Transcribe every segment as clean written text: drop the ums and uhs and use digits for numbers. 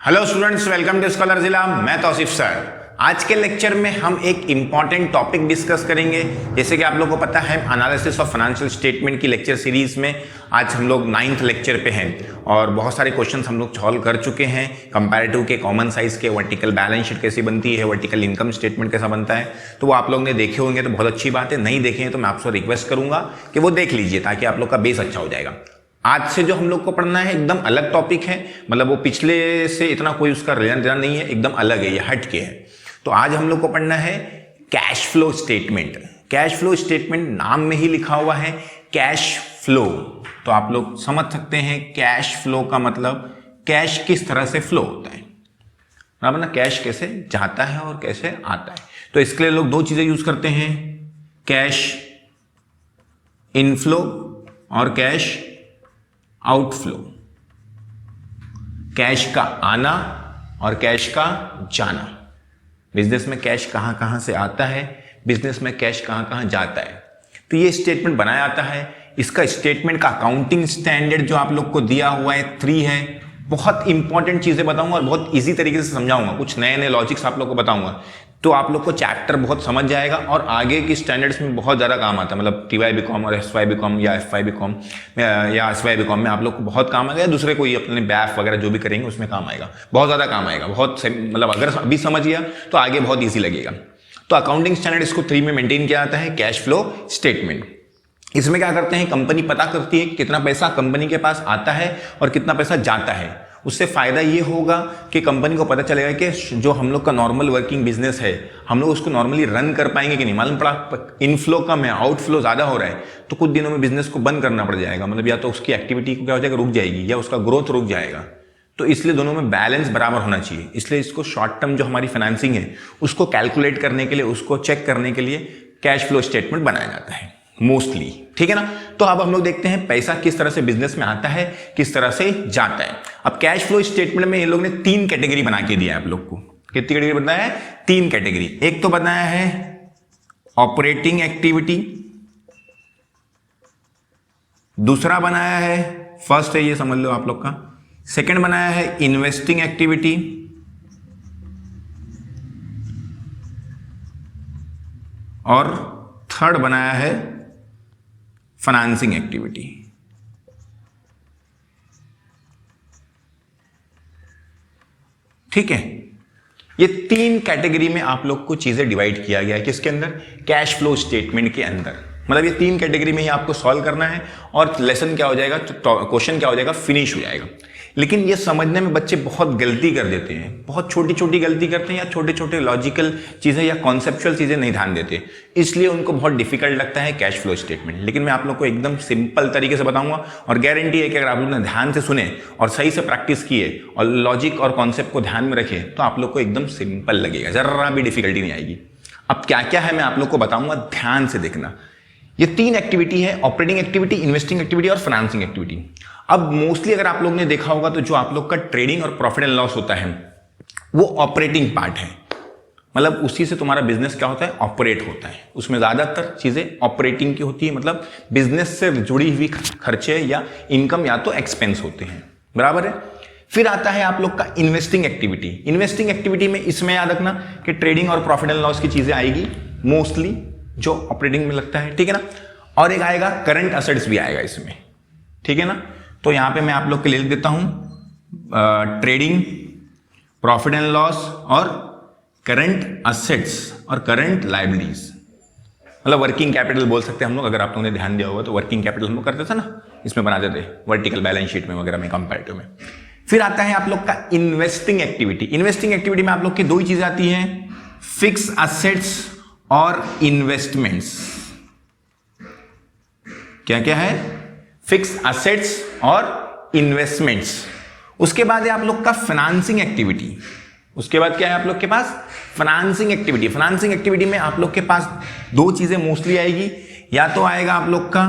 Hello students, welcome to scholar Zila. मैं Tausif sir. आज के लेक्चर में हम एक इम्पॉर्टेंट टॉपिक डिस्कस करेंगे। जैसे कि आप लोगों को पता है, एनालिसिस ऑफ फाइनेंशियल स्टेटमेंट की लेक्चर सीरीज में आज हम लोग 9th लेक्चर पे हैं और बहुत सारे क्वेश्चंस हम लोग सॉल्व कर चुके हैं। कंपैरेटिव के, कॉमन साइज के, वर्टिकल बैलेंस शीट कैसी बनती है, वर्टिकल इनकम स्टेटमेंट कैसा बनता है, तो वो आप लोग ने देखे होंगे तो बहुत अच्छी बात है। नहीं देखे हैं तो मैं आपसे रिक्वेस्ट करूंगा कि वो देख लीजिए ताकि आप लोग का बेस अच्छा हो जाएगा। आज से जो हम लोग को पढ़ना है एकदम अलग टॉपिक है, मतलब वो पिछले से इतना कोई उसका लेना देना नहीं है, एकदम अलग है, ये हट के है। तो आज हम लोग को पढ़ना है cash flow statement. Cash flow statement नाम में ही लिखा हुआ है कैश फ्लो, तो आप लोग समझ सकते हैं कैश फ्लो का मतलब कैश किस तरह से फ्लो होता है, बराबर ना, कैश कैसे जाता है और कैसे आता है। तो इसके लिए लोग दो चीजें यूज करते हैं, कैश इनफ्लो और कैश आउटफ्लो। कैश का आना और कैश का जाना। बिजनेस में कैश कहां कहां से आता है, बिजनेस में कैश कहां कहां जाता है, तो ये स्टेटमेंट बनाया जाता है। इसका स्टेटमेंट का अकाउंटिंग स्टैंडर्ड जो आप लोग को दिया हुआ है 3 है। बहुत इंपॉर्टेंट चीजें बताऊंगा और बहुत इजी तरीके से समझाऊंगा, कुछ नए नए लॉजिक्स आप लोग को बताऊंगा, तो आप लोग को चैप्टर बहुत समझ जाएगा और आगे की स्टैंडर्ड्स में बहुत ज़्यादा काम आता है। मतलब TY BCom और SY BCom या FY BCom या SY BCom में आप लोग को बहुत काम आएगा, दूसरे कोई अपने बैफ वगैरह जो भी करेंगे उसमें काम आएगा, बहुत ज़्यादा काम आएगा। बहुत मतलब अगर अभी समझ गया तो आगे बहुत ईजी लगेगा। तो अकाउंटिंग स्टैंडर्ड इसको 3 में मेंटेन किया जाता है, कैश फ्लो स्टेटमेंट। इसमें क्या करते हैं, कंपनी पता करती है कितना पैसा कंपनी के पास आता है और कितना पैसा जाता है। उससे फायदा ये होगा कि कंपनी को पता चलेगा कि जो हम लोग का नॉर्मल वर्किंग बिजनेस है, हम लोग उसको नॉर्मली रन कर पाएंगे कि नहीं। मालूम पड़ा इनफ्लो कम है, आउटफ्लो ज़्यादा हो रहा है, तो कुछ दिनों में बिजनेस को बंद करना पड़ जाएगा। मतलब या तो उसकी एक्टिविटी को क्या हो जाएगा, रुक जाएगी, या उसका ग्रोथ रुक जाएगा। तो इसलिए दोनों में बैलेंस बराबर होना चाहिए। इसलिए इसको शॉर्ट टर्म जो हमारी फाइनेंसिंग है उसको कैलकुलेट करने के लिए, उसको चेक करने के लिए कैश फ्लो स्टेटमेंट बनाया जाता है मोस्टली, ठीक है ना। तो अब हम लोग देखते हैं पैसा किस तरह से बिजनेस में आता है, किस तरह से जाता है। अब कैश फ्लो स्टेटमेंट में ये लोग ने 3 कैटेगरी बना के दिया है आप लोग को। कितनी कैटेगरी बताया है? 3 कैटेगरी। एक तो बताया है ऑपरेटिंग एक्टिविटी, दूसरा बनाया है, फर्स्ट है ये समझ लो आप लोग का, सेकंड बनाया है इन्वेस्टिंग एक्टिविटी, और थर्ड बनाया है फाइनेंसिंग एक्टिविटी। ठीक है, ये 3 कैटेगरी में आप लोग को चीजें डिवाइड किया गया है। किसके अंदर? कैश फ्लो स्टेटमेंट के अंदर। मतलब ये 3 कैटेगरी में ही आपको सॉल्व करना है और लेसन क्या हो जाएगा, क्वेश्चन क्या हो जाएगा, फिनिश हो जाएगा। लेकिन ये समझने में बच्चे बहुत गलती कर देते हैं, बहुत छोटी छोटी गलती करते हैं, या छोटे छोटे लॉजिकल चीजें या कॉन्सेप्चुअल चीजें नहीं ध्यान देते, इसलिए उनको बहुत डिफिकल्ट लगता है कैश फ्लो स्टेटमेंट। लेकिन मैं आप लोग को एकदम सिंपल तरीके से बताऊंगा और गारंटी है कि अगर आप लोग ने ध्यान से सुने और सही से प्रैक्टिस किए और लॉजिक और कॉन्सेप्ट को ध्यान में रखे तो आप लोग को एकदम सिंपल लगेगा, जरा भी डिफिकल्टी नहीं आएगी। अब क्या क्या है मैं आप लोग को बताऊंगा, ध्यान से देखना। ये 3 एक्टिविटी है, ऑपरेटिंग एक्टिविटी, इन्वेस्टिंग एक्टिविटी और फाइनेंसिंग एक्टिविटी। अब मोस्टली अगर आप लोग ने देखा होगा तो जो आप लोग का ट्रेडिंग और प्रॉफिट एंड लॉस होता है वो ऑपरेटिंग पार्ट है। मतलब उसी से तुम्हारा बिजनेस क्या होता है, ऑपरेट होता है। उसमें ज्यादातर चीजें ऑपरेटिंग की होती है, मतलब बिजनेस से जुड़ी हुई खर्चे या इनकम या तो एक्सपेंस होते हैं, बराबर है। फिर आता है आप लोग का इन्वेस्टिंग एक्टिविटी। इन्वेस्टिंग एक्टिविटी में इसमें याद रखना कि ट्रेडिंग और प्रॉफिट एंड लॉस की चीजें आएगी मोस्टली, जो ऑपरेटिंग में लगता है, ठीक है ना। और एक आएगा करंट असेट्स भी आएगा इसमें, ठीक है ना। तो यहां पे मैं आप लोग के लिए लिख देता हूं ट्रेडिंग, प्रॉफिट एंड लॉस और करंट असेट्स और करंट लायबिलिटीज, मतलब वर्किंग कैपिटल बोल सकते हैं हम लोग। अगर आप लोगों ने ध्यान दिया होगा तो वर्किंग कैपिटल हम लोग करते थे ना, इसमें बनाते थे वर्टिकल बैलेंस शीट में वगैरह में, कंपैरेटिव में। फिर आता है आप लोग का इन्वेस्टिंग एक्टिविटी। इन्वेस्टिंग एक्टिविटी में आप लोग की 2 ही चीजें आती हैं, फिक्स असेट्स और इन्वेस्टमेंट्स। क्या क्या है? फिक्स असेट्स और इन्वेस्टमेंट्स। उसके बाद है आप लोग का फाइनेंसिंग एक्टिविटी। उसके बाद क्या है आप लोग के पास? Financing activity. फाइनेंसिंग एक्टिविटी में आप लोग के पास 2 चीजें मोस्टली आएगी, या तो आएगा आप लोग का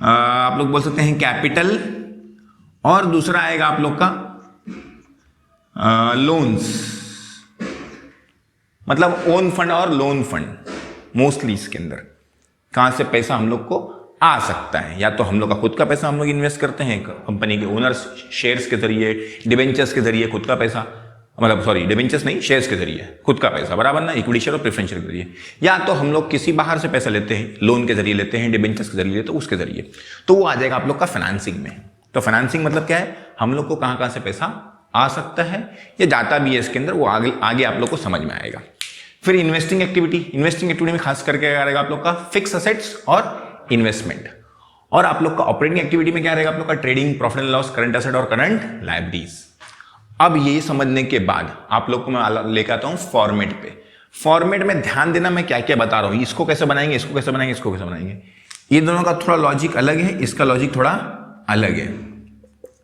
आप लोग बोल सकते हैं कैपिटल, और दूसरा आएगा आप लोग का लोन्स, मतलब ओन फंड और लोन फंड। मोस्टली इसके अंदर कहां से पैसा हम लोग को आ सकता है, या तो हम लोग का खुद का पैसा हम लोग इन्वेस्ट करते हैं कंपनी के ओनर्स शेयर्स के जरिए, डिबेंचर्स के जरिए खुद का पैसा मतलब सॉरी डिबेंचर्स नहीं, शेयर्स के जरिए, खुद का पैसा, बराबर ना, इक्विटी शेयर और प्रेफरेंस शेयर के जरिए। या तो हम लोग किसी बाहर से पैसा लेते हैं, लोन के जरिए लेते हैं, डिबेंचर्स के जरिए लेते हैं, उसके जरिए, तो वो आ जाएगा आप लोग का फाइनेंसिंग में। तो फाइनेंसिंग मतलब क्या है, हम लोग को कहां कहां से पैसा आ सकता है या जाता भी है इसके अंदर, वो आगे आप लोग को समझ में आएगा। फिर इन्वेस्टिंग एक्टिविटी, इन्वेस्टिंग एक्टिविटी में खास करके क्या रहेगा आप लोग का, फिक्स असेट्स और इन्वेस्टमेंट। और आप लोग का ऑपरेटिंग एक्टिविटी में क्या रहेगा आप लोग का, trading, profit and loss, current asset और करंट लायबिलिटीज। अब ये समझने के बाद आप लोग को मैं लेकर आता हूं फॉर्मेट पे। फॉर्मेट में ध्यान देना मैं क्या क्या बता रहा हूं, इसको कैसे बनाएंगे, इसको कैसे बनाएंगे, इसको कैसे बनाएंगे। ये दोनों का थोड़ा लॉजिक अलग है, इसका लॉजिक थोड़ा अलग है,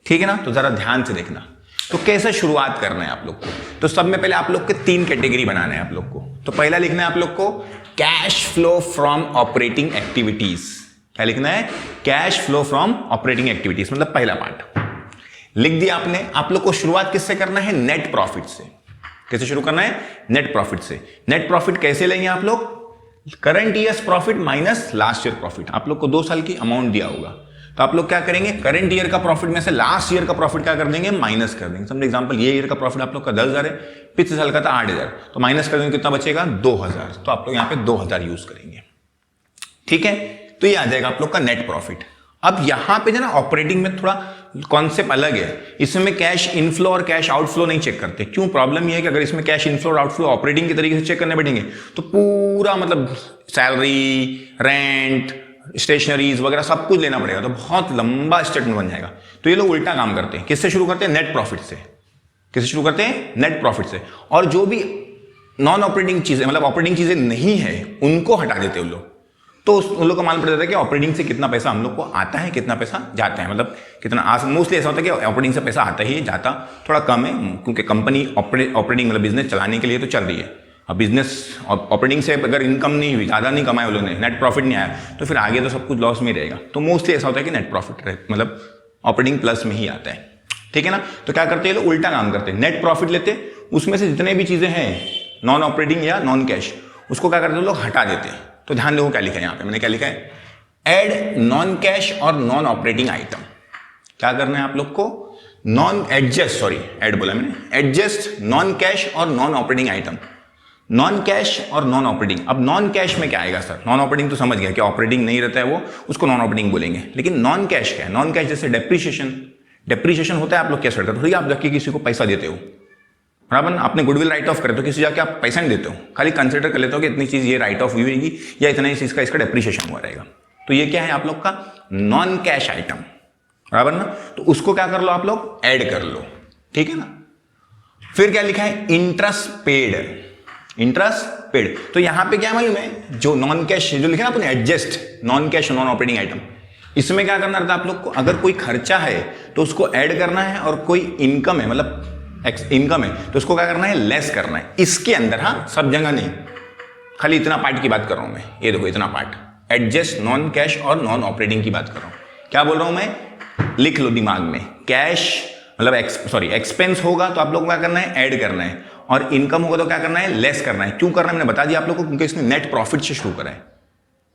ठीक है ना। तो जरा ध्यान से देखना। तो कैसे शुरुआत करना है आप लोग को, तो सब में पहले आप लोग के 3 कैटेगरी बनाना है आप लोग को। तो पहला लिखना है आप लोग को cash flow from operating activities. क्या लिखना है, cash flow from operating activities, मतलब पहला पार्ट लिख दिया आपने। आप लोग को शुरुआत किससे करना है, नेट प्रॉफिट से। कैसे शुरू करना है, नेट प्रॉफिट से। नेट प्रॉफिट कैसे लेंगे आप लोग, current years profit minus last year profit. आप लोग को 2 साल की अमाउंट दिया होगा, तो आप लोग क्या करेंगे, करंट ईयर का प्रॉफिट में से लास्ट ईयर का प्रॉफिट क्या कर देंगे, माइनस कर देंगे। समझ एग्जांपल, ये ईयर का प्रॉफिट आप लोग का 10,000 है, पिछले साल का था 8,000, तो माइनस कर देंगे, कितना बचेगा 2,000। तो आप लोग यहाँ पे 2,000 यूज करेंगे, ठीक है। तो ये आ जाएगा आप लोग का नेट प्रॉफिट। अब यहां पे जो ना ऑपरेटिंग में थोड़ा कॉन्सेप्ट अलग है, इसमें कैश इनफ्लो और कैश आउटफ्लो नहीं चेक करते। क्यों, प्रॉब्लम ये है कि अगर इसमें कैश इनफ्लो और आउटफ्लो ऑपरेटिंग के तरीके से चेक करने बैठेंगे तो पूरा मतलब सैलरी, रेंट, स्टेशनरीज वगैरह सब कुछ लेना पड़ेगा, तो बहुत लंबा स्टेटमेंट बन जाएगा। तो ये लोग उल्टा काम करते हैं। किससे शुरू करते हैं, नेट प्रॉफिट से। किससे शुरू करते हैं, नेट प्रॉफिट से। और जो भी नॉन ऑपरेटिंग चीजें, मतलब ऑपरेटिंग चीजें नहीं है, उनको हटा देते हैं उन लोग। तो उन लोग को मालूम पड़ जाता है कि ऑपरेटिंग से कितना पैसा हम लोग को आता है, कितना पैसा जाता है, मतलब कितना मोस्टली ऐसा होता है कि ऑपरेटिंग से पैसा आता ही, जाता थोड़ा कम है, क्योंकि कंपनी ऑपरेटिंग मतलब बिजनेस चलाने के लिए तो चल रही है। अब बिजनेस ऑपरेटिंग से अगर इनकम नहीं हुई, ज़्यादा नहीं कमाए उन लोगों ने, नेट प्रॉफिट नहीं आया, तो फिर आगे तो सब कुछ लॉस में रहेगा। तो मोस्टली ऐसा होता है कि नेट प्रॉफिट मतलब ऑपरेटिंग प्लस में ही आता है, ठीक है ना। तो क्या करते हैं लोग, उल्टा काम करते हैं, नेट प्रॉफिट लेते, उसमें से जितने भी चीज़ें हैं नॉन ऑपरेटिंग या नॉन कैश, उसको क्या करते हैं लोग, हटा देते हैं। तो ध्यान देखो क्या लिखा है यहाँ पे, मैंने क्या लिखा है, ऐड नॉन कैश और नॉन ऑपरेटिंग आइटम। क्या करना है आप लोग को, ऐड बोला मैंने, एडजस्ट नॉन कैश और non operating item. Non cash और नॉन ऑपरेटिंग। अब नॉन कैश में क्या आएगा सर, नॉन ऑपरेटिंग तो समझ गया कि ऑपरेटिंग नहीं रहता है वो, उसको नॉन ऑपरेटिंग बोलेंगे। लेकिन नॉन कैश क्या है, नॉन कैश जैसे डेप्रीशिएशन होता है, आप लोग क्या करते हो, आप जाके किसी को पैसा देते हो, बराबर, आपने गुडविल राइट ऑफ करे तो किसी जाके आप पैसा नहीं देते हो, खाली कंसिडर कर लेते हो कि इतनी चीज ये राइट ऑफ हुई होगी या इतना ही चीज का इसका डेप्रीशिएशन हुआ रहेगा। तो ये क्या है आप लोग का नॉन कैश आइटम, बराबर ना। तो उसको क्या कर लो आप लोग, ऐड कर लो, ठीक है ना। फिर क्या लिखा है, इंटरेस्ट पेड। तो यहां पे क्या मालूम है, जो नॉन कैश जो लिखा ना अपने, adjust non cash non operating item, इसमें क्या करना रहता है आप लोग को, अगर कोई खर्चा है तो उसको ऐड करना है, और कोई इनकम है मतलब इनकम है तो उसको क्या करना है, लेस करना है। इसके अंदर, हाँ, सब जगह नहीं, खाली इतना पार्ट की बात कर रहा हूं मैं, ये देखो इतना पार्ट, एडजस्ट नॉन कैश और नॉन ऑपरेटिंग की बात कर रहा हूं। क्या बोल रहा हूं मैं, लिख लो दिमाग में, कैश मतलब एक्सपेंस होगा तो आप लोग को क्या करना है, ऐड करना है, और इनकम होगा तो क्या करना है, लेस करना है। क्यों करना है मैंने बता दिया आप लोग को, क्योंकि इसने नेट प्रॉफिट से शुरू करा है,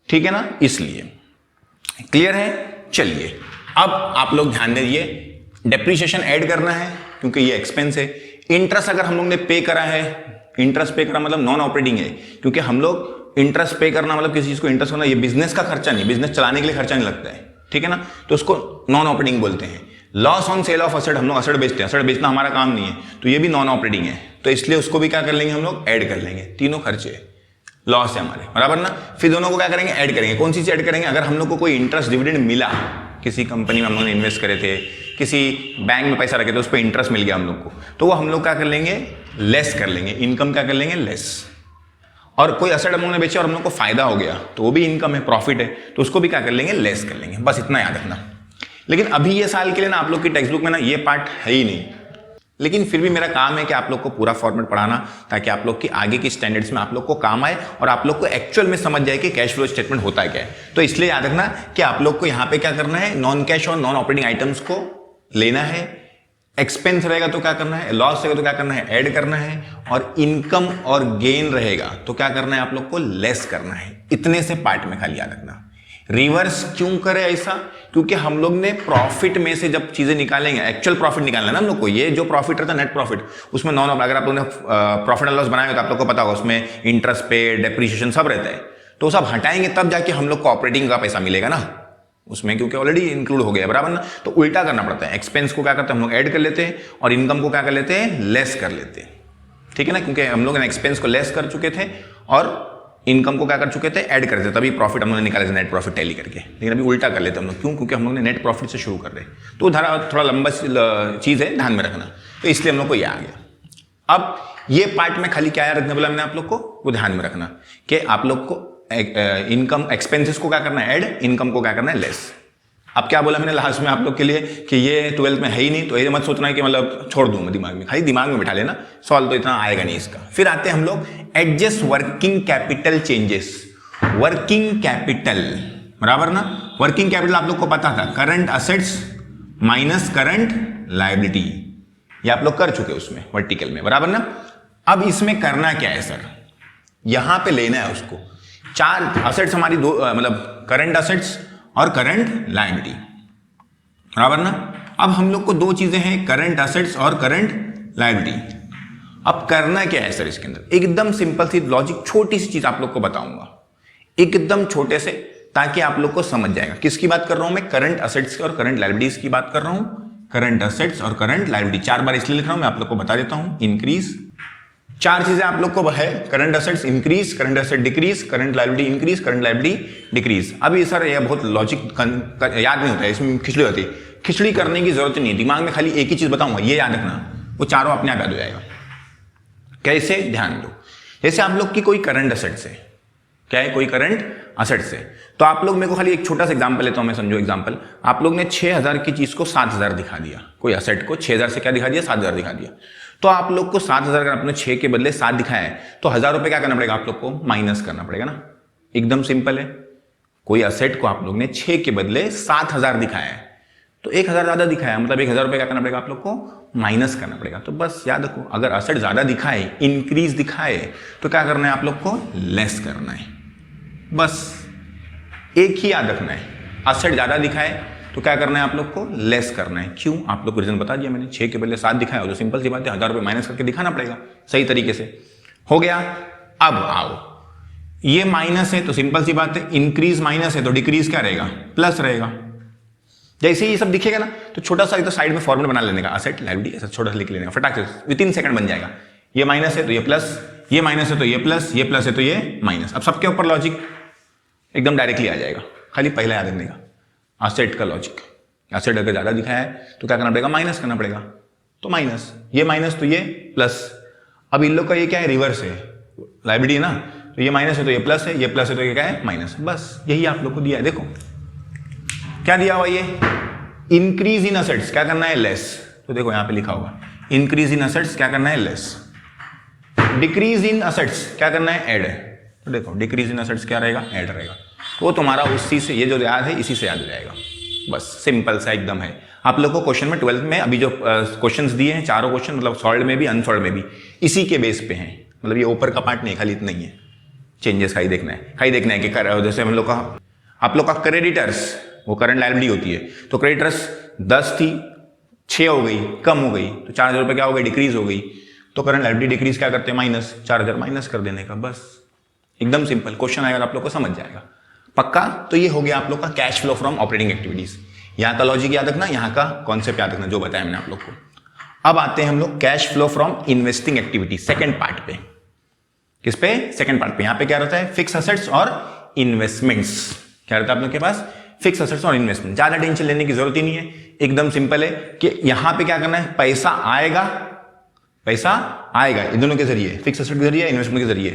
ठीक है ना, इसलिए। क्लियर है, चलिए अब आप लोग ध्यान दीजिए, डेप्रीशिएशन ऐड करना है क्योंकि ये एक्सपेंस है। इंटरेस्ट अगर हम लोग ने पे करा है, इंटरेस्ट पे करा मतलब नॉन ऑपरेटिंग है, क्योंकि हम लोग इंटरेस्ट पे करना मतलब किसी चीज को इंटरेस्ट होना, ये बिजनेस का खर्चा नहीं, बिजनेस चलाने के लिए खर्चा नहीं लगता है, ठीक है ना, तो उसको नॉन ऑपरेटिंग बोलते हैं। Loss on sale of asset, हम लोग असेट बेचते हैं, असेट बेचना हमारा काम नहीं है, तो ये भी नॉन ऑपरेटिंग है, तो इसलिए उसको भी क्या कर लेंगे हम लोग, ऐड कर लेंगे। तीनों खर्चे लॉस है हमारे, बराबर ना। फिर दोनों को क्या करेंगे, ऐड करेंगे। कौन सी चीज ऐड करेंगे, अगर हम लोग को कोई इंटरेस्ट डिविडेंड मिला, किसी कंपनी में हम लोग ने इन्वेस्ट करे थे, किसी बैंक में पैसा रखे थे, उस पर इंटरेस्ट मिल गया हम लोग को, तो वो हम लोग क्या कर लेंगे, लेस कर लेंगे, इनकम क्या कर लेंगे, लेस। और कोई असेट हम लोग ने बेचा और हम लोग को फायदा हो गया, तो वो भी इनकम है, प्रॉफिट है, तो उसको भी क्या कर लेंगे, लेस कर लेंगे। बस इतना याद रखना। लेकिन अभी ये साल के लिए ना आप लोग की टेक्स्ट बुक में ना ये पार्ट है ही नहीं, लेकिन फिर भी मेरा काम है कि आप लोग को पूरा फॉर्मेट पढ़ाना, ताकि आप लोग की आगे की स्टैंडर्ड्स में आप लोग को काम आए और आप लोग को एक्चुअल में समझ जाए कि कैश फ्लो स्टेटमेंट होता है क्या है। तो इसलिए याद रखना कि आप लोग को यहाँ पे क्या करना है, नॉन कैश और नॉन ऑपरेटिंग आइटम्स को लेना है, एक्सपेंस रहेगा तो क्या करना है, लॉस रहेगा तो क्या करना है, ऐड करना है, और इनकम और गेन रहेगा तो क्या करना है, आप लोग को लेस करना है। इतने से पार्ट में खाली याद रखना। रिवर्स क्यों करे ऐसा? क्योंकि हम लोग ने प्रॉफिट में से जब चीजें निकालेंगे, एक्चुअल प्रॉफिट निकालना है ना हम लोग को, ये जो प्रॉफिट रहता है नेट प्रॉफिट, उसमें नॉन, अगर आप लोगों ने प्रॉफिट एंड लॉस बनाया तो आप लोग को पता होगा उसमें इंटरेस्ट पे, डेप्रिसिएशन सब रहता है, तो सब हटाएंगे तब जाके हम लोग को ऑपरेटिंग का पैसा मिलेगा ना उसमें, क्योंकि ऑलरेडी इंक्लूड हो गया, बराबर ना। तो उल्टा करना पड़ता है, एक्सपेंस को क्या करते हैं हम लोग ऐड कर लेते हैं और इनकम को क्या कर लेते हैं, लेस कर लेते हैं, ठीक है ना, क्योंकि हम लोग एक्सपेंस को लेस कर चुके थे और इनकम को क्या कर चुके थे, ऐड कर देते, तभी प्रॉफिट हम लोग निकाले थे नेट प्रॉफिट टैली करके। लेकिन अभी उल्टा कर लेते हम लोग, क्यों? क्योंकि हम लोग ने नेट प्रॉफिट से शुरू कर रहे, तो थोड़ा लंबा चीज है, ध्यान में रखना, तो इसलिए हम लोग को ये आ गया। अब ये पार्ट में खाली क्या याद रखने बोला मैंने आप लोग को, वो ध्यान में रखना कि आप लोग को इनकम एक्सपेंसेस को क्या करना है ऐड, इनकम को क्या करना है लेस। अब क्या बोला मैंने लास्ट में आप लोग के लिए कि ये 12th में है ही नहीं, तो ये मत सोचना है कि मतलब छोड़ दूं मैं दिमाग में, खाली दिमाग में बिठा लेना, सॉल्व तो इतना आएगा नहीं इसका। फिर आते हैं हम लोग adjust working capital changes. Working capital बराबर ना, वर्किंग कैपिटल आप लोग को पता था current assets minus current liability, ये आप लोग कर चुके उसमें वर्टिकल में, बराबर ना। अब इसमें करना क्या है सर, यहां पे लेना है उसको, चार असेट्स हमारी दो, मतलब करंट असेट्स और करंट लायबिलिटी, बराबर ना। अब हम लोग को दो चीजें हैं, करंट असेट्स और करंट लायबिलिटी। अब करना क्या है सर इसके अंदर, एकदम सिंपल सी लॉजिक, छोटी सी चीज आप लोग को बताऊंगा एकदम छोटे से, ताकि आप लोग को समझ जाएगा। किसकी बात कर रहा हूं मैं, करंट असेट्स और करंट लायबिलिटीज की बात कर रहा हूं। करंट असेट्स और करंट लायबिलिटी 4 बार इसलिए लिख रहा हूं, मैं आप लोग को बता देता हूं। इंक्रीज, 4 चीजें आप लोग को है, current assets increase, current asset decrease, current liability increase, current liability decrease. अभी सर ये बहुत लॉजिक याद नहीं होता है, इसमें खिचड़ी होती है, खिचड़ी करने की जरूरत नहीं है, दिमाग में खाली एक ही चीज बताऊंगा, ये याद रखना, वो चारों अपने आप याद हो जाएगा। कैसे, ध्यान दो। जैसे आप लोग की कोई करंट असेट्स है, क्या है, कोई करंट असेट्स है, तो आप लोग, मेरे को खाली एक छोटा सा एग्जांपल लेता हूं मैं, समझो एग्जांपल, आप लोग ने 6000 की चीज को 7000 दिखा दिया, कोई असेट को 6000 से क्या दिखा दिया, 7000 दिखा दिया, तो आप लोग को 7000 अगर आपने 6 के बदले 7 दिखाया है, तो 1000 रुपए क्या करना पड़ेगा आप लोग को, माइनस करना पड़ेगा ना। एकदम सिंपल है, कोई असेट को आप लोग ने 6 के बदले 7000 दिखाया है, तो 1000 ज्यादा दिखाया, मतलब 1000 रुपए क्या करना पड़ेगा आप लोग को, माइनस करना पड़ेगा। तो बस याद रखो, अगर असेट ज्यादा दिखाए, इंक्रीज दिखाए, तो क्या करना है आप लोग को, लेस करना है, बस एक ही याद रखना है। असेट ज्यादा दिखाए तो क्या करना है आप लोग को, लेस करना है। क्यों, आप लोग को रीजन बता दिया मैंने, 6 के बदले 7 दिखाया हो तो सिंपल सी बात है, 1000 रुपए माइनस करके दिखाना पड़ेगा सही तरीके से। हो गया। अब आओ, ये माइनस है तो सिंपल सी बात है, इंक्रीज माइनस है तो डिक्रीज क्या रहेगा, प्लस रहेगा। जैसे ही ये सब दिखेगा ना, तो छोटा सा तो साइड में फॉर्मूला बना लेने का, असेट लायबिलिटी ऐसा छोटा सा लिख लेने का, फटाक से विदिन सेकंड बन जाएगा। ये माइनस है तो ये प्लस, ये माइनस है तो ये प्लस, ये प्लस है तो ये माइनस। अब सबके ऊपर लॉजिक एकदम डायरेक्टली आ जाएगा, खाली पहला याद रखने का, असेट का लॉजिक। असेट अगर ज्यादा दिखाया है तो क्या करना पड़ेगा, माइनस करना पड़ेगा, तो माइनस, ये माइनस तो ये प्लस। अब इन लोग का ये क्या है, रिवर्स है, लायबिलिटी है ना, तो ये माइनस है तो ये प्लस है, ये प्लस है तो ये क्या है, माइनस। बस यही आप लोग को दिया है, देखो क्या दिया हुआ, ये इंक्रीज इन असेट्स क्या करना है, लेस, तो देखो यहां पे लिखा होगा इंक्रीज इन असेट्स क्या करना है, लेस। डिक्रीज इन असेट्स क्या करना है, ऐड, तो देखो डिक्रीज इन असेट्स क्या रहेगा, ऐड रहेगा। तो तुम्हारा उसी से, ये जो याद है इसी से याद हो जाएगा, बस सिंपल सा एकदम है। आप लोग को क्वेश्चन में 12th में अभी जो क्वेश्चंस दिए हैं, चारों क्वेश्चन, मतलब सॉल्व में भी अनसॉल्व में भी इसी के बेस पे हैं, मतलब ये ऊपर का पार्ट नहीं, खाली इतना ही है, चेंजेस खाली देखना है, खाली देखना है कि जैसे हम लोग का, आप लोग का क्रेडिटर्स, वो करंट लायबिलिटी होती है, तो क्रेडिटर्स 10 थी, 6 हो गई, कम हो गई, तो 4000 रुपये क्या हो गई, डिक्रीज हो गई, तो करंट लायबिलिटी डिक्रीज क्या करते हैं, माइनस, 4000 माइनस कर देने का, बस एकदम सिंपल। क्वेश्चन आएगा आप लोग को समझ जाएगा पक्का। तो ये हो गया आप लोग का cash flow from operating activities, यहाँ का लॉजिक याद रखना, यहाँ का कॉन्सेप्ट याद रखना जो बताया मैंने आप लोग को। अब आते हैं हम लोग cash flow from investing activity, second part पे। किस पे, सेकंड पार्ट पे। यहाँ पे क्या रहता है, फिक्स असेट्स और इन्वेस्टमेंट्स, क्या रहता है आप लोग के पास, फिक्स असेट्स और इन्वेस्टमेंट। ज्यादा टेंशन लेने की जरूरत ही नहीं है, एकदम सिंपल है कि यहां पे क्या करना है, पैसा आएगा, पैसा आएगा इन दोनों के जरिए, फिक्स असेट के जरिए, इन्वेस्टमेंट के जरिए।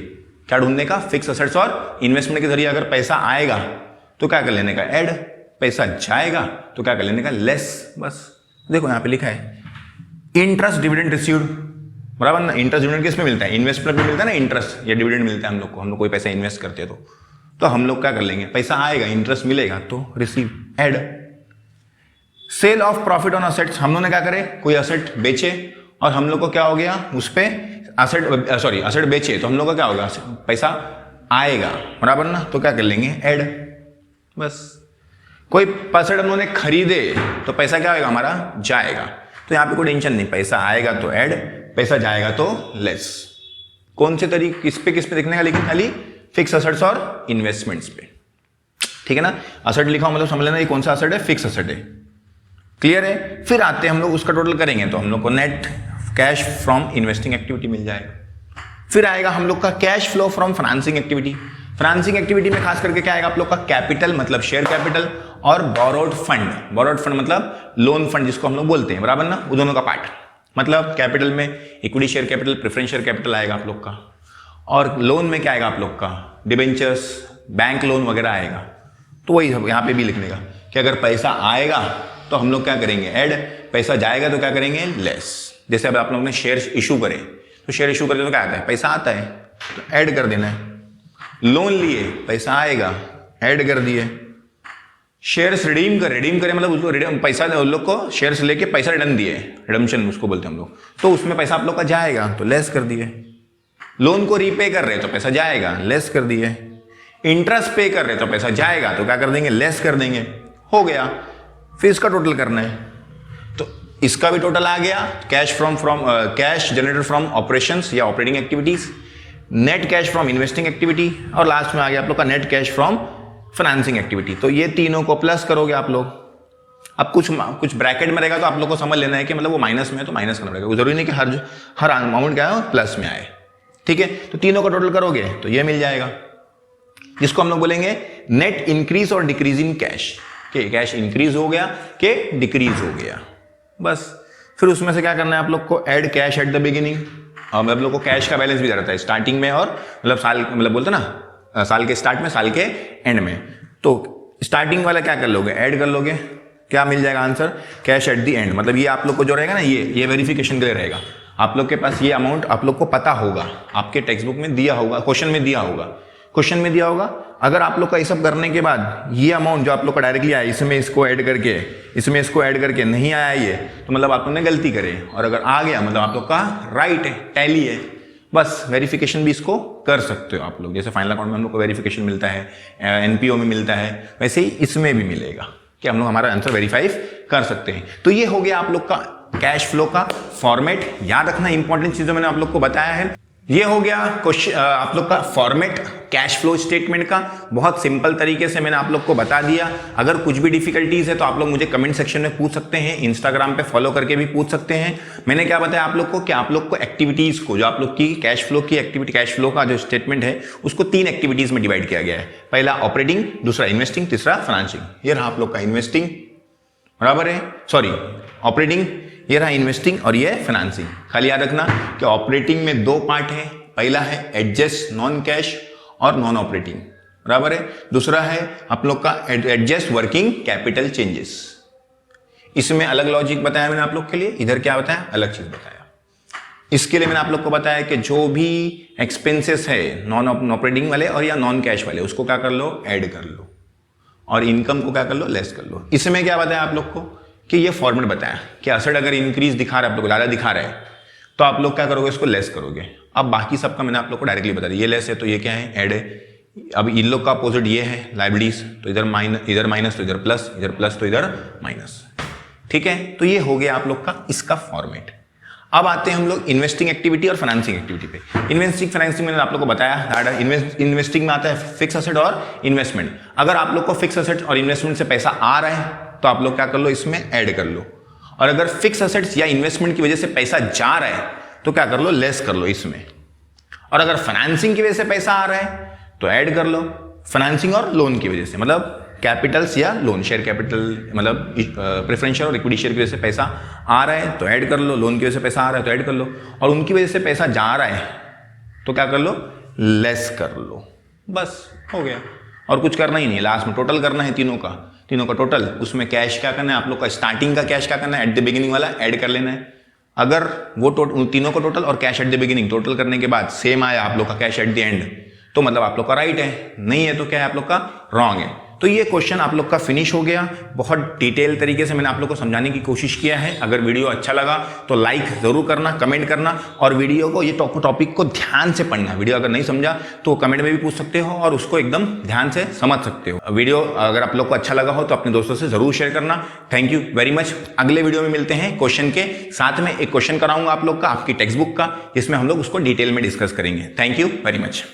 क्या ढूंढने का, फिक्स असेट्स और इन्वेस्टमेंट के जरिए अगर पैसा आएगा तो क्या कर लेने का, ऐड, पैसा जाएगा तो क्या कर लेने का, लेस। बस देखो यहां पे लिखा है इंटरेस्ट डिविडेंड रिसीव्ड, बराबर ना। इंटरेस्ट डिविडेंड किस पे मिलता है, इन्वेस्टमेंट में मिलता है ना, इंटरेस्ट या डिविडेंड मिलता है हम लोग को, हम लोग कोई पैसा इन्वेस्ट करते हैं तो हम लोग क्या कर लेंगे, पैसा आएगा, इंटरेस्ट मिलेगा तो receive, add. Sale of profit on assets, हम लोग ने क्या करे, कोई असेट बेचे और हम लोग को क्या हो गया, उस पे असेट बेचे तो हम लोग का क्या होगा, पैसा आएगा, बराबर ना, तो क्या कर लेंगे, ऐड। बस। कोई परसेंट हम लोगों ने खरीदे तो पैसा क्या होगा हमारा, जाएगा। तो यहाँ पे कोई टेंशन नहीं, पैसा आएगा तो ऐड, पैसा जाएगा तो लेस। कौन से तरीके किस पे देखने का, लेकिन खाली फिक्स असेट्स और इन्वेस्टमेंट्स पे, ठीक है ना। असेट लिखा मतलब समझ लेना ये कौन सा असेट है, फिक्स असेट है। क्लियर है। फिर आते हैं हम लोग उसका टोटल करेंगे तो हम लोग को net cash from investing activity मिल जाएगा। फिर आएगा हम लोग का cash flow from financing activity. Financing activity में खास करके क्या आएगा आप लोग का, कैपिटल मतलब शेयर कैपिटल, और बोरोड फंड। बोरोड फंड मतलब लोन फंड जिसको हम लोग बोलते हैं, बराबर ना, वो दोनों का पार्ट। मतलब कैपिटल में equity share capital, preference share capital आएगा आप लोग का, और लोन में क्या आएगा आप लोग का, डिबेंचर्स, बैंक लोन वगैरह आएगा। तो वही यहाँ पे भी लिखने का कि अगर पैसा आएगा तो हम लोग क्या करेंगे, ऐड, पैसा जाएगा तो क्या करेंगे, लेस। जैसे अब आप लोगों ने शेयर इशू करे तो शेयर इशू करते तो क्या आता है, पैसा आता है तो ऐड कर देना है। लोन लिए, पैसा आएगा, ऐड कर दिए। शेयर्स रिडीम करे मतलब उसको पैसा उन लोग को शेयर्स लेके पैसा रिटर्न दिए, रिडम्पशन उसको बोलते हैं हम लोग, तो उसमें पैसा आप लोग का जाएगा तो लेस कर दिए। लोन को रीपे कर रहे तो पैसा जाएगा, लेस कर दिए। इंटरेस्ट पे कर रहे तो पैसा जाएगा तो क्या कर देंगे, लेस कर देंगे। हो गया। फिर इसका टोटल करना है तो इसका भी टोटल आ गया, cash cash generated from operations या operating activities, net cash from investing activity, और लास्ट में आ गया आप लोग का net cash from financing activity. तो ये तीनों को प्लस करोगे आप लोग। अब कुछ ब्रैकेट में रहेगा तो आप लोग को समझ लेना है कि मतलब वो माइनस में है तो माइनस करना पड़ेगा, जरूरी नहीं कि हर अमाउंट क्या है प्लस में आए, ठीक है। तो तीनों का टोटल करोगे तो ये मिल जाएगा, जिसको हम लोग बोलेंगे नेट इंक्रीज और डिक्रीज इन कैश, कि कैश इंक्रीज हो गया कि डिक्रीज हो गया, बस। फिर उसमें से क्या करना है आप लोग को, add cash at the beginning. अब आप लोग को कैश का बैलेंस भी रहता है स्टार्टिंग में, और मतलब साल, मतलब बोलते ना साल के स्टार्ट में, साल के एंड में। तो स्टार्टिंग वाला क्या कर लोगे, ऐड कर लोगे, क्या मिल जाएगा answer, cash at the end. मतलब ये आप लोग को जो रहेगा ना, ये वेरिफिकेशन के लिए रहेगा। आप लोग के पास ये अमाउंट आप लोग को पता होगा, आपके टेक्स्ट बुक में दिया होगा, क्वेश्चन में दिया होगा। अगर आप लोग का ये सब करने के बाद ये अमाउंट जो आप लोग का डायरेक्टली आया, इसमें इसको ऐड करके नहीं आया ये, तो मतलब आप लोग ने गलती करे। और अगर आ गया मतलब आप लोग का राइट है, टैली है, बस। वेरिफिकेशन भी इसको कर सकते हो आप लोग, जैसे फाइनल अकाउंट में हम लोग को वेरिफिकेशन मिलता है, एनपीओ में मिलता है, वैसे ही इसमें भी मिलेगा कि हम लोग हमारा आंसर वेरीफाई कर सकते हैं। तो ये हो गया आप लोग का कैश फ्लो का फॉर्मेट। याद रखना इंपॉर्टेंट चीजों मैंने आप लोग को बताया है। ये हो गया क्वेश्चन आप लोग का फॉर्मेट कैश फ्लो स्टेटमेंट का। बहुत सिंपल तरीके से मैंने आप लोग को बता दिया। अगर कुछ भी डिफिकल्टीज है तो आप लोग मुझे कमेंट सेक्शन में पूछ सकते हैं, इंस्टाग्राम पे फॉलो करके भी पूछ सकते हैं। मैंने क्या बताया आप लोग को कि आप लोग को एक्टिविटीज को, जो आप लोग की कैश फ्लो की एक्टिविटी, कैश फ्लो का जो स्टेटमेंट है उसको 3 एक्टिविटीज में डिवाइड किया गया है। पहला ऑपरेटिंग, दूसरा इन्वेस्टिंग, तीसरा फाइनेंसिंग। ये रहा आप लोग का इन्वेस्टिंग, बराबर है, सॉरी ऑपरेटिंग, ये रहा इन्वेस्टिंग और ये फाइनेंसिंग। खाली याद रखना कि ऑपरेटिंग में 2 पार्ट है। पहला है एडजस्ट नॉन कैश और नॉन ऑपरेटिंग, बराबर है। दूसरा है आप लोग का एडजस्ट वर्किंग कैपिटल चेंजेस। इसमें अलग लॉजिक बताया मैंने आप लोग के लिए, इधर क्या बताया, अलग चीज बताया। इसके लिए मैंने आप लोग को बताया कि जो भी एक्सपेंसेस है नॉन ऑपरेटिंग वाले और या नॉन कैश वाले, उसको क्या कर लो, ऐड कर लो, और इनकम को क्या कर लो, लेस कर लो। इसमें क्या बताया आप लोग को कि ये फॉर्मेट बताया कि असेट अगर इंक्रीज दिखा रहा है, आप लोग ज्यादा दिखा रहा है, तो आप लोग क्या करोगे, इसको लेस करोगे। अब बाकी सबका मैंने आप लोग को डायरेक्टली बता दिया, ये लेस है तो ये क्या है, ऐड है। अब इन लोग का अपोजिट ये है लाइबिलिटीज, तो इधर माइनस तो इधर प्लस तो इधर माइनस, ठीक है। तो ये हो गया आप लोग का इसका फॉर्मेट। अब आते हैं हम लोग इन्वेस्टिंग एक्टिविटी और फाइनेंसिंग एक्टिविटी पे। इन्वेस्टिंग फाइनेंसिंग मैंने आप लोग को बताया, इन्वेस्टिंग में आता है फिक्स असेट और इन्वेस्टमेंट। अगर आप लोग को फिक्स असेट और इन्वेस्टमेंट से पैसा आ रहा है तो आप लोग क्या कर लो, इसमें ऐड कर लो। और अगर फिक्स असेट्स या इन्वेस्टमेंट की वजह से पैसा जा रहा है तो क्या कर लो, लेस कर लो इसमें। और अगर फाइनेंसिंग की वजह से पैसा आ रहा है तो ऐड कर लो। फाइनेंसिंग और लोन की वजह से, मतलब कैपिटल्स या लोन, शेयर कैपिटल, मतलब प्रेफरेंस शेयर और इक्विटी शेयर की वजह से पैसा आ रहा है तो ऐड कर लो। लोन की वजह से पैसा आ रहा है तो ऐड कर लो। और उनकी वजह से पैसा जा रहा है तो क्या कर लो, लेस कर लो, बस हो गया। और कुछ करना ही नहीं, लास्ट में टोटल करना है तीनों का टोटल। उसमें कैश क्या करना है आप लोग का, स्टार्टिंग का कैश क्या करना है, एट द बिगिनिंग वाला ऐड कर लेना है। अगर वो तीनों को टोटल और cash at the beginning total करने के बाद सेम आया आप लोग का कैश एट द एंड, तो मतलब आप लोग का राइट है। नहीं है तो क्या है, आप लोग का रॉन्ग है। तो ये क्वेश्चन आप लोग का फिनिश हो गया। बहुत डिटेल तरीके से मैंने आप लोग को समझाने की कोशिश किया है। अगर वीडियो अच्छा लगा तो लाइक जरूर करना, कमेंट करना, और वीडियो को, ये टॉपिक को ध्यान से पढ़ना। वीडियो अगर नहीं समझा तो कमेंट में भी पूछ सकते हो और उसको एकदम ध्यान से समझ सकते हो। वीडियो अगर आप लोग को अच्छा लगा हो तो अपने दोस्तों से जरूर शेयर करना। Thank you very much. अगले वीडियो में मिलते हैं क्वेश्चन के साथ में। एक क्वेश्चन कराऊंगा आप लोग का, आपकी टेक्स्ट बुक का, जिसमें हम लोग उसको डिटेल में डिस्कस करेंगे। Thank you very much.